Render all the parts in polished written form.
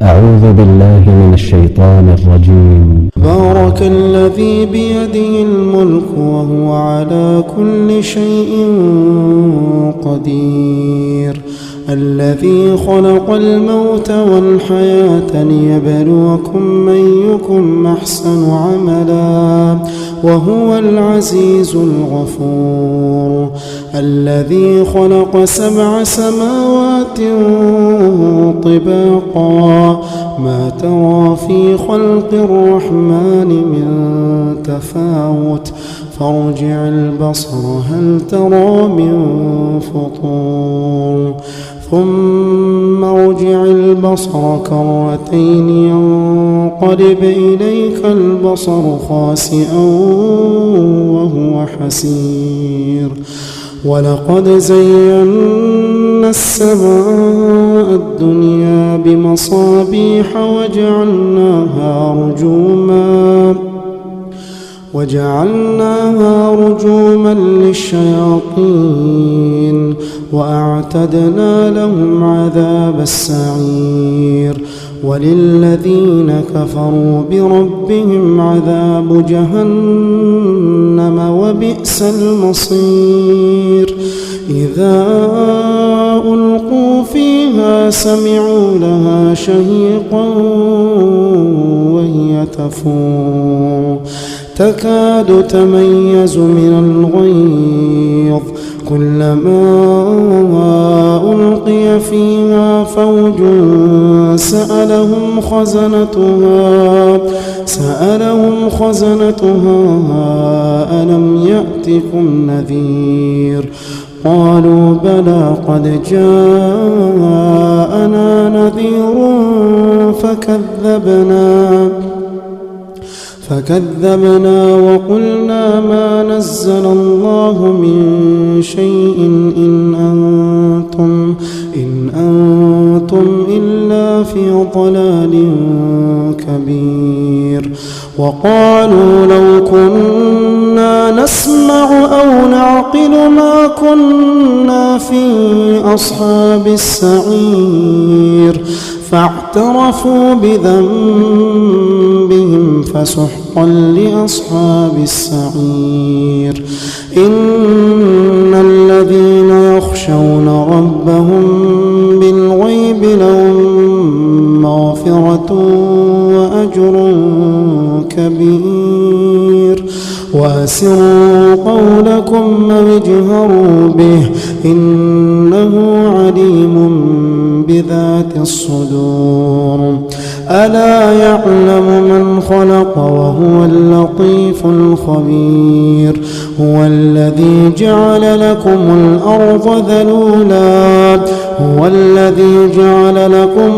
أعوذ بالله من الشيطان الرجيم. بارك الذي بيده الملك وهو على كل شيء قدير، الذي خلق الموت والحياة ليبلوكم أيكم أحسن عملا وهو العزيز الغفور، الذي خلق 7 سماوات طباقا ما ترى في خلق الرحمن من تفاوت فارجع البصر هل ترى من فطور ثم ارجع البصر كرتين ينقلب إليك البصر خاسئا وهو حسير، ولقد زينا السماء الدنيا بمصابيح وجعلناها رجوما للشياطين وأعتدنا لهم عذاب السعير، وللذين كفروا بربهم عذاب جهنم وبئس المصير، إذا ألقوا فيها سمعوا لها شهيقا وهي تفور تكاد تميز من الغيظ، كلما ألقي فيها فوج سألهم خزنتها ألم يأتكم نذير، قالوا بلى قد جاءنا نذير فكذبنا وقلنا ما نزل الله من شيء إن أنتم إلا في ضلال كبير، وقالوا لو كنا نسمع أو نعقل ما كنا في أصحاب السعير، فاعترفوا بذنبهم فسحقا لأصحاب السعير، إن الذين يخشون ربهم بالغيب لهم مغفرة وأجر كبير، وأسروا قولكم أو اجهروا به إنه عليم بذات الصدور، ألا يعلم من خلق وهو اللطيف الخبير، هو الذي جعل لكم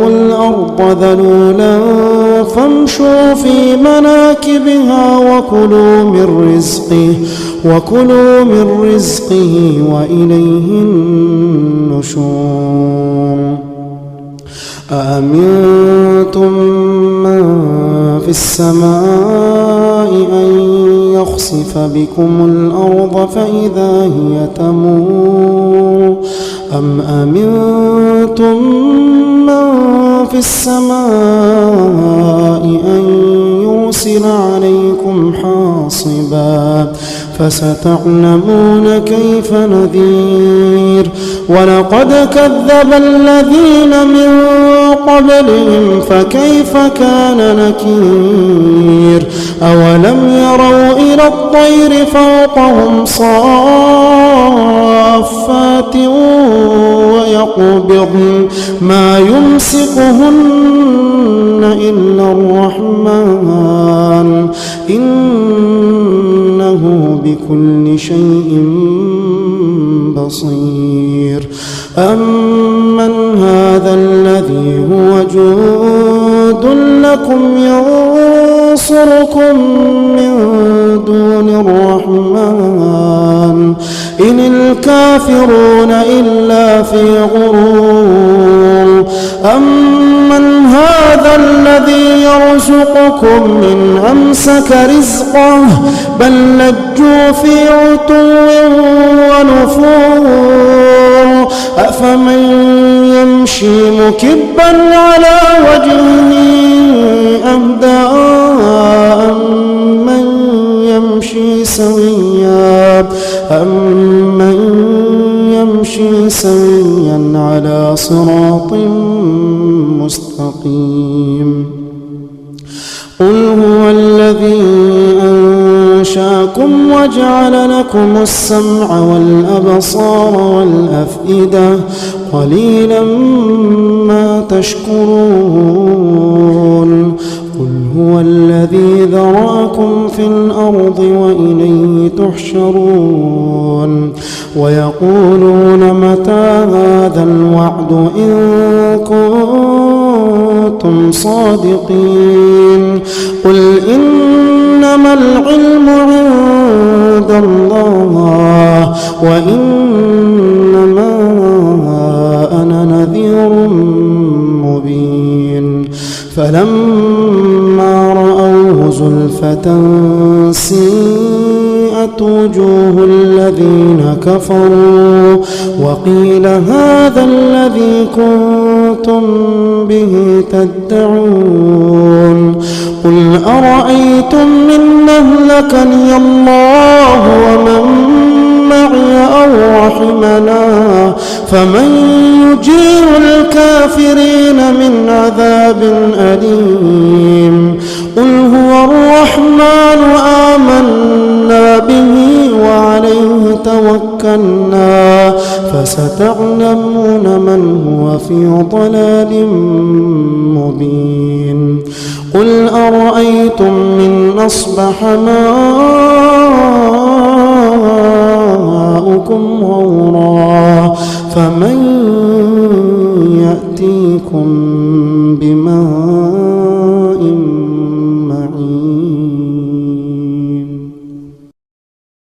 الأرض ذلولا فامشوا في مناكبها وكلوا من رزقه وإليه النشور، أأمنتم من في السماء أن يخسف بكم الأرض فإذا هي تمور، أم أمنتم من في السماء أن يرسل عليكم حاصبا فستعلمون كيف نذير، ولقد كذب الذين من قبلهم فكيف كان نكير، أولم يروا إلى الطير فوقهم صافات ويقبضن ما يمسكهن إلا الرحمن إنه بكل شيء بصير، أمن هذا الذي هو جند لكم ينصركم من دون الرحمن إن الكافرون إلا في غرور، أمن هذا الذي يرزقكم من أمسك رزقه بل لجوا في عتو ونفور، أفمن يمشي مكبا على وجهه سويا على صراط مستقيم. قل هو الذي أنشاكم وجعل لكم السمع والأبصار والأفئدة قليلا ما تشكرون. قل هو الذي ذرأكم في الأرض وإليه تحشرون. ويقولون متى هذا الوعد إن كنتم صادقين. قل إنما العلم عند الله وإنما أنا نذير مبين. فلما رأوه زلفة سيئت وجوه الذين كفروا وقيل هذا الذي كنتم به تدعون. قل أرأيتم إن أهلكني الله ومن معي أو رحمنا فمن يجير الكافرين من عذاب أليم. قل هو الرحمن آمنا به وعليه توكلنا فستعلمون من هو في ضلال مبين. قل أرأيتم إن أصبح ماؤكم غورا فمن يأتيكم بماء